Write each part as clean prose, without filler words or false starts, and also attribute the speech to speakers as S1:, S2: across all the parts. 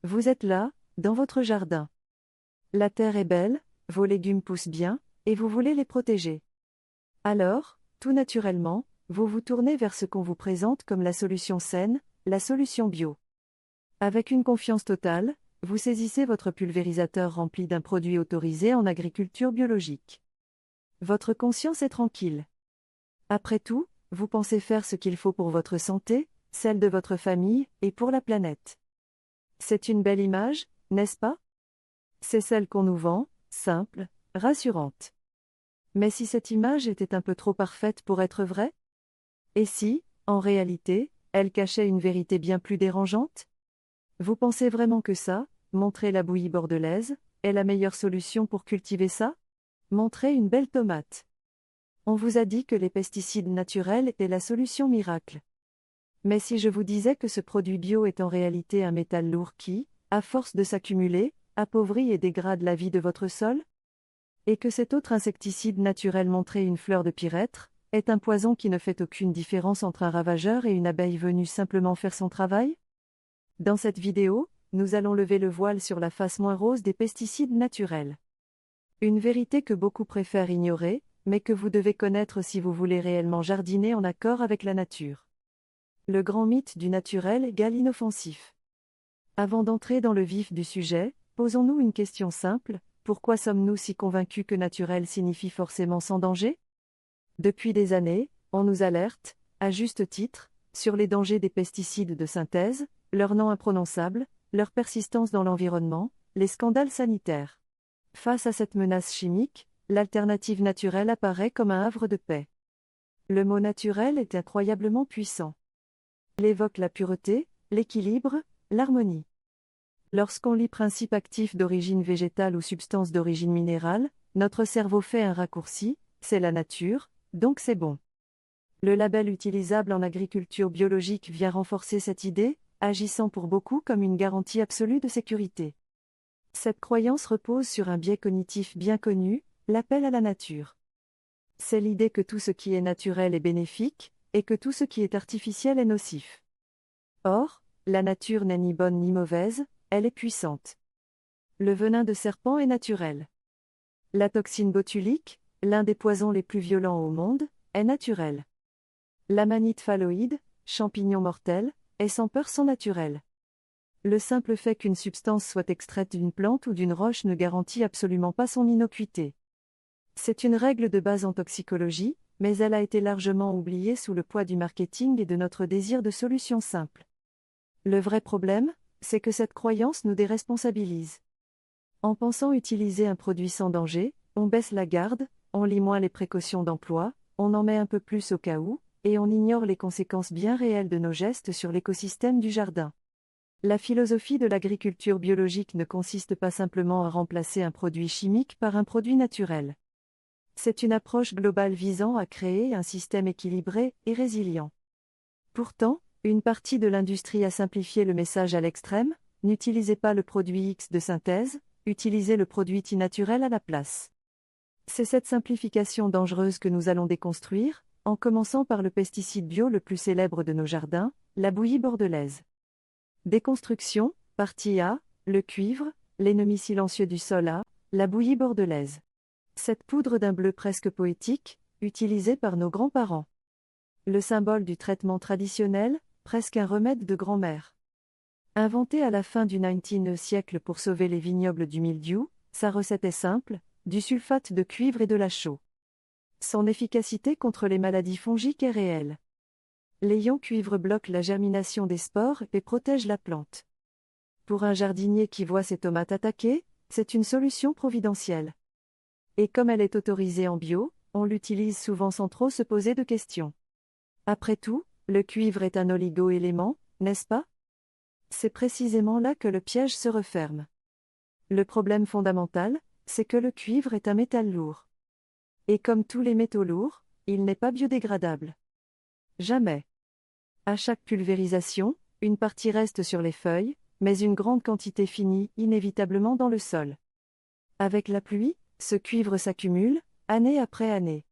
S1: Vous êtes là, dans votre jardin. La terre est belle, vos légumes poussent bien, et vous voulez les protéger. Alors, tout naturellement, vous vous tournez vers ce qu'on vous présente comme la solution saine, la solution bio. Avec une confiance totale, vous saisissez votre pulvérisateur rempli d'un produit autorisé en agriculture biologique. Votre conscience est tranquille. Après tout, vous pensez faire ce qu'il faut pour votre santé, celle de votre famille, et pour la planète. C'est une belle image, n'est-ce pas? C'est celle qu'on nous vend, simple, rassurante. Mais si cette image était un peu trop parfaite pour être vraie? Et si, en réalité, elle cachait une vérité bien plus dérangeante? Vous pensez vraiment que ça, montrer la bouillie bordelaise, est la meilleure solution pour cultiver ça? Montrer une belle tomate. On vous a dit que les pesticides naturels étaient la solution miracle. Mais si je vous disais que ce produit bio est en réalité un métal lourd qui, à force de s'accumuler, appauvrit et dégrade la vie de votre sol? Et que cet autre insecticide naturel montré une fleur de pyrètre, est un poison qui ne fait aucune différence entre un ravageur et une abeille venue simplement faire son travail? Dans cette vidéo, nous allons lever le voile sur la face moins rose des pesticides naturels. Une vérité que beaucoup préfèrent ignorer, mais que vous devez connaître si vous voulez réellement jardiner en accord avec la nature. Le grand mythe du naturel égale inoffensif. Avant d'entrer dans le vif du sujet, posons-nous une question simple: pourquoi sommes-nous si convaincus que naturel signifie forcément sans danger? Depuis des années, on nous alerte, à juste titre, sur les dangers des pesticides de synthèse, leur nom imprononçable, leur persistance dans l'environnement, les scandales sanitaires. Face à cette menace chimique, l'alternative naturelle apparaît comme un havre de paix. Le mot naturel est incroyablement puissant. Il évoque la pureté, l'équilibre, l'harmonie. Lorsqu'on lit principe actif d'origine végétale ou substance d'origine minérale, notre cerveau fait un raccourci: c'est la nature, donc c'est bon. Le label utilisable en agriculture biologique vient renforcer cette idée, agissant pour beaucoup comme une garantie absolue de sécurité. Cette croyance repose sur un biais cognitif bien connu, l'appel à la nature. C'est l'idée que tout ce qui est naturel est bénéfique, et que tout ce qui est artificiel est nocif. Or, la nature n'est ni bonne ni mauvaise, elle est puissante. Le venin de serpent est naturel. La toxine botulique, l'un des poisons les plus violents au monde, est naturelle. L'amanite phalloïde, champignon mortel, est sans peur sans naturel. Le simple fait qu'une substance soit extraite d'une plante ou d'une roche ne garantit absolument pas son innocuité. C'est une règle de base en toxicologie, mais elle a été largement oubliée sous le poids du marketing et de notre désir de solutions simples. Le vrai problème, c'est que cette croyance nous déresponsabilise. En pensant utiliser un produit sans danger, on baisse la garde, on lit moins les précautions d'emploi, on en met un peu plus au cas où, et on ignore les conséquences bien réelles de nos gestes sur l'écosystème du jardin. La philosophie de l'agriculture biologique ne consiste pas simplement à remplacer un produit chimique par un produit naturel. C'est une approche globale visant à créer un système équilibré et résilient. Pourtant, une partie de l'industrie a simplifié le message à l'extrême: n'utilisez pas le produit X de synthèse, utilisez le produit Y naturel à la place. C'est cette simplification dangereuse que nous allons déconstruire, en commençant par le pesticide bio le plus célèbre de nos jardins, la bouillie bordelaise. Déconstruction, partie A, le cuivre, l'ennemi silencieux du sol A, la bouillie bordelaise. Cette poudre d'un bleu presque poétique, utilisée par nos grands-parents. Le symbole du traitement traditionnel, presque un remède de grand-mère. Inventée à la fin du XIXe siècle pour sauver les vignobles du mildiou, sa recette est simple: du sulfate de cuivre et de la chaux. Son efficacité contre les maladies fongiques est réelle. Les ions cuivre bloquent la germination des spores et protègent la plante. Pour un jardinier qui voit ses tomates attaquées, c'est une solution providentielle. Et comme elle est autorisée en bio, on l'utilise souvent sans trop se poser de questions. Après tout, le cuivre est un oligo-élément, n'est-ce pas? C'est précisément là que le piège se referme. Le problème fondamental, c'est que le cuivre est un métal lourd. Et comme tous les métaux lourds, il n'est pas biodégradable. Jamais. À chaque pulvérisation, une partie reste sur les feuilles, mais une grande quantité finit inévitablement dans le sol. Avec la pluie, ce cuivre s'accumule, année après année.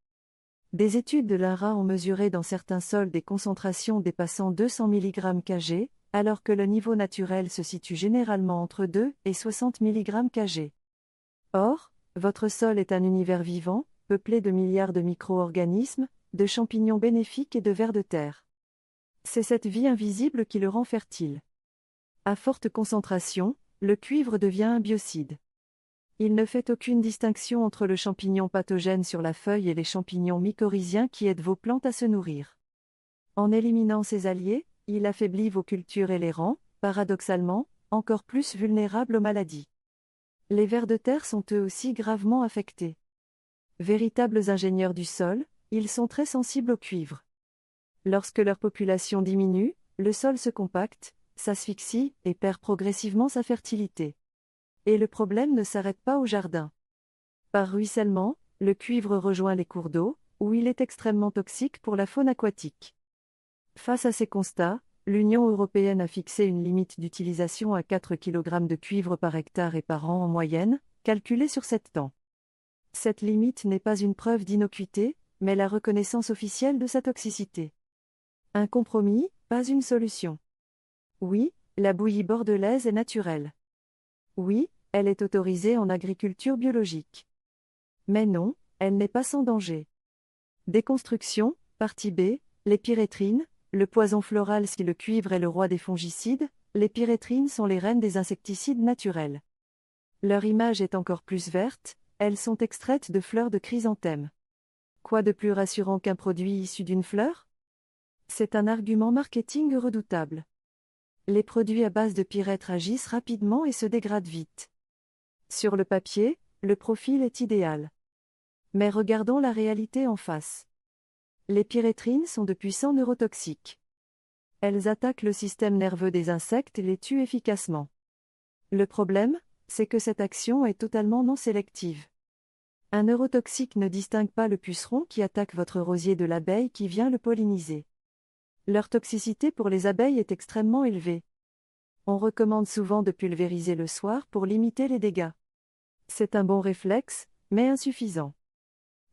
S1: Des études de l'INRA ont mesuré dans certains sols des concentrations dépassant 200 mg Kg, alors que le niveau naturel se situe généralement entre 2 et 60 mg/kg. Or, votre sol est un univers vivant, peuplé de milliards de micro-organismes, de champignons bénéfiques et de vers de terre. C'est cette vie invisible qui le rend fertile. À forte concentration, le cuivre devient un biocide. Il ne fait aucune distinction entre le champignon pathogène sur la feuille et les champignons mycorhiziens qui aident vos plantes à se nourrir. En éliminant ces alliés, il affaiblit vos cultures et les rend, paradoxalement, encore plus vulnérables aux maladies. Les vers de terre sont eux aussi gravement affectés. Véritables ingénieurs du sol, ils sont très sensibles au cuivre. Lorsque leur population diminue, le sol se compacte, s'asphyxie et perd progressivement sa fertilité. Et le problème ne s'arrête pas au jardin. Par ruissellement, le cuivre rejoint les cours d'eau, où il est extrêmement toxique pour la faune aquatique. Face à ces constats, l'Union européenne a fixé une limite d'utilisation à 4 kg de cuivre par hectare et par an en moyenne, calculée sur 7 ans. Cette limite n'est pas une preuve d'innocuité, mais la reconnaissance officielle de sa toxicité. Un compromis, pas une solution. Oui, la bouillie bordelaise est naturelle. Oui, elle est autorisée en agriculture biologique. Mais non, elle n'est pas sans danger. Déconstruction, partie B, les pyrétrines, le poison floral. Si le cuivre est le roi des fongicides, les pyrétrines sont les reines des insecticides naturels. Leur image est encore plus verte, elles sont extraites de fleurs de chrysanthème. Quoi de plus rassurant qu'un produit issu d'une fleur? C'est un argument marketing redoutable. Les produits à base de pyrètre agissent rapidement et se dégradent vite. Sur le papier, le profil est idéal. Mais regardons la réalité en face. Les pyrétrines sont de puissants neurotoxiques. Elles attaquent le système nerveux des insectes et les tuent efficacement. Le problème, c'est que cette action est totalement non sélective. Un neurotoxique ne distingue pas le puceron qui attaque votre rosier de l'abeille qui vient le polliniser. Leur toxicité pour les abeilles est extrêmement élevée. On recommande souvent de pulvériser le soir pour limiter les dégâts. C'est un bon réflexe, mais insuffisant.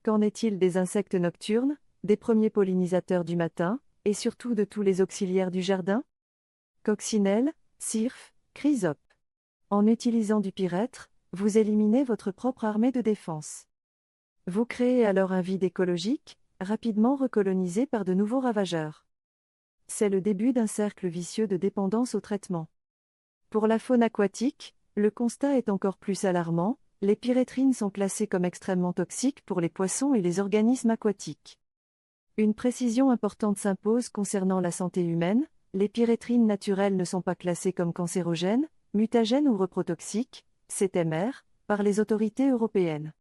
S1: Qu'en est-il des insectes nocturnes, des premiers pollinisateurs du matin, et surtout de tous les auxiliaires du jardin? Coccinelles, cirfes, chrysopes. En utilisant du pyrètre, vous éliminez votre propre armée de défense. Vous créez alors un vide écologique, rapidement recolonisé par de nouveaux ravageurs. C'est le début d'un cercle vicieux de dépendance au traitement. Pour la faune aquatique, le constat est encore plus alarmant, les pyrétrines sont classées comme extrêmement toxiques pour les poissons et les organismes aquatiques. Une précision importante s'impose concernant la santé humaine, les pyrétrines naturelles ne sont pas classées comme cancérogènes, mutagènes ou reprotoxiques, CTMR, par les autorités européennes.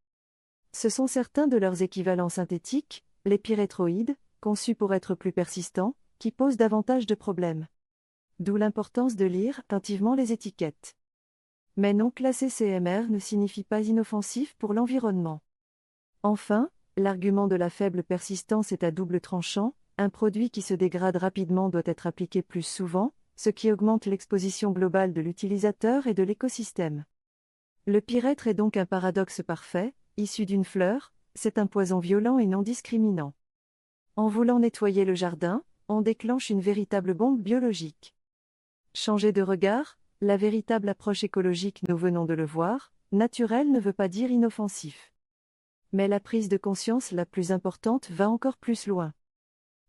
S1: Ce sont certains de leurs équivalents synthétiques, les pyréthroïdes, conçus pour être plus persistants, qui posent davantage de problèmes. D'où l'importance de lire attentivement les étiquettes. Mais non classé CMR ne signifie pas inoffensif pour l'environnement. Enfin, l'argument de la faible persistance est à double tranchant, un produit qui se dégrade rapidement doit être appliqué plus souvent, ce qui augmente l'exposition globale de l'utilisateur et de l'écosystème. Le pyrètre est donc un paradoxe parfait, issu d'une fleur, c'est un poison violent et non discriminant. En voulant nettoyer le jardin, on déclenche une véritable bombe biologique. Changer de regard, la véritable approche écologique, nous venons de le voir, naturel ne veut pas dire inoffensif. Mais la prise de conscience la plus importante va encore plus loin.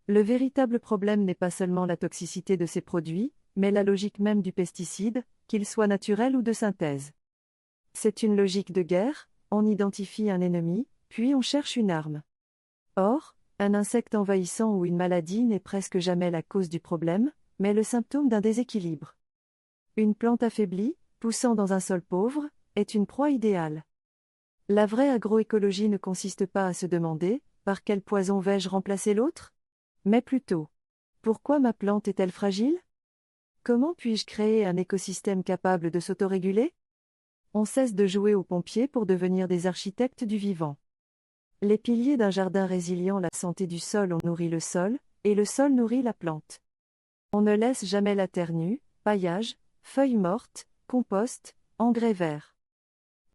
S1: Le véritable problème n'est pas seulement la toxicité de ces produits, mais la logique même du pesticide, qu'il soit naturel ou de synthèse. C'est une logique de guerre, on identifie un ennemi, puis on cherche une arme. Or, un insecte envahissant ou une maladie n'est presque jamais la cause du problème, mais le symptôme d'un déséquilibre. Une plante affaiblie, poussant dans un sol pauvre, est une proie idéale. La vraie agroécologie ne consiste pas à se demander « par quel poison vais-je remplacer l'autre ?» mais plutôt « pourquoi ma plante est-elle fragile ? Comment puis-je créer un écosystème capable de s'autoréguler ?» On cesse de jouer aux pompiers pour devenir des architectes du vivant. Les piliers d'un jardin résilient, la santé du sol, on nourrit le sol, et le sol nourrit la plante. On ne laisse jamais la terre nue, paillage, feuilles mortes, compost, engrais verts.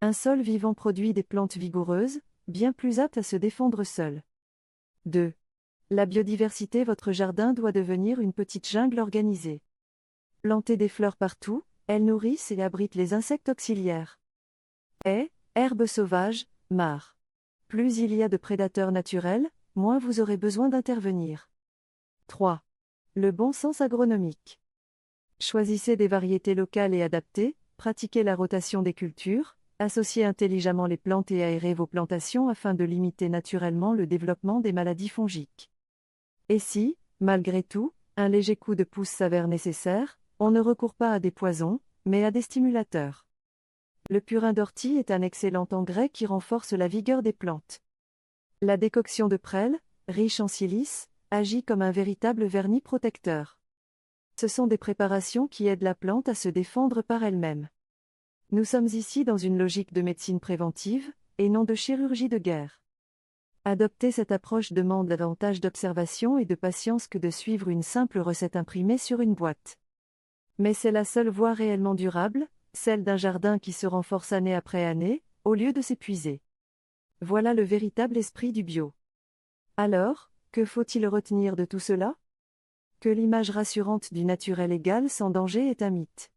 S1: Un sol vivant produit des plantes vigoureuses, bien plus aptes à se défendre seules. 2. La biodiversité. Votre jardin doit devenir une petite jungle organisée. Plantez des fleurs partout, elles nourrissent et abritent les insectes auxiliaires. Haies, herbes sauvages, mares. Plus il y a de prédateurs naturels, moins vous aurez besoin d'intervenir. 3. Le bon sens agronomique. Choisissez des variétés locales et adaptées, pratiquez la rotation des cultures, associez intelligemment les plantes et aérez vos plantations afin de limiter naturellement le développement des maladies fongiques. Et si, malgré tout, un léger coup de pouce s'avère nécessaire, on ne recourt pas à des poisons, mais à des stimulateurs. Le purin d'ortie est un excellent engrais qui renforce la vigueur des plantes. La décoction de prêle, riche en silice, agit comme un véritable vernis protecteur. Ce sont des préparations qui aident la plante à se défendre par elle-même. Nous sommes ici dans une logique de médecine préventive, et non de chirurgie de guerre. Adopter cette approche demande davantage d'observation et de patience que de suivre une simple recette imprimée sur une boîte. Mais c'est la seule voie réellement durable, celle d'un jardin qui se renforce année après année, au lieu de s'épuiser. Voilà le véritable esprit du bio. Alors, que faut-il retenir de tout cela ? Que l'image rassurante du naturel égal sans danger est un mythe.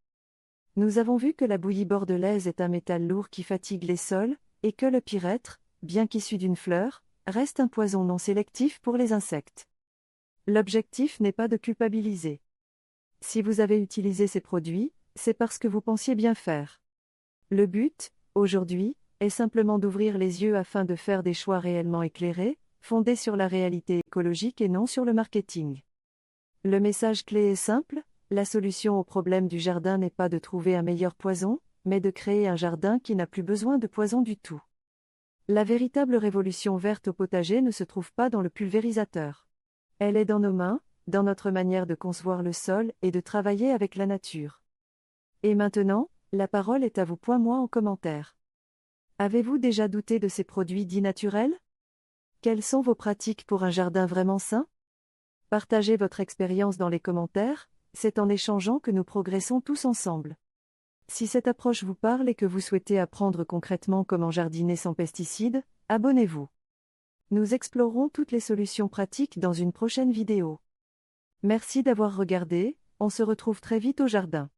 S1: Nous avons vu que la bouillie bordelaise est un métal lourd qui fatigue les sols, et que le pyrètre, bien qu'issu d'une fleur, reste un poison non sélectif pour les insectes. L'objectif n'est pas de culpabiliser. Si vous avez utilisé ces produits, c'est parce que vous pensiez bien faire. Le but, aujourd'hui, est simplement d'ouvrir les yeux afin de faire des choix réellement éclairés, fondés sur la réalité écologique et non sur le marketing. Le message clé est simple, la solution au problème du jardin n'est pas de trouver un meilleur poison, mais de créer un jardin qui n'a plus besoin de poison du tout. La véritable révolution verte au potager ne se trouve pas dans le pulvérisateur. Elle est dans nos mains, dans notre manière de concevoir le sol et de travailler avec la nature. Et maintenant, la parole est à vous. Moi en commentaire. Avez-vous déjà douté de ces produits dits naturels ? Quelles sont vos pratiques pour un jardin vraiment sain ? Partagez votre expérience dans les commentaires, c'est en échangeant que nous progressons tous ensemble. Si cette approche vous parle et que vous souhaitez apprendre concrètement comment jardiner sans pesticides, abonnez-vous. Nous explorerons toutes les solutions pratiques dans une prochaine vidéo. Merci d'avoir regardé, on se retrouve très vite au jardin.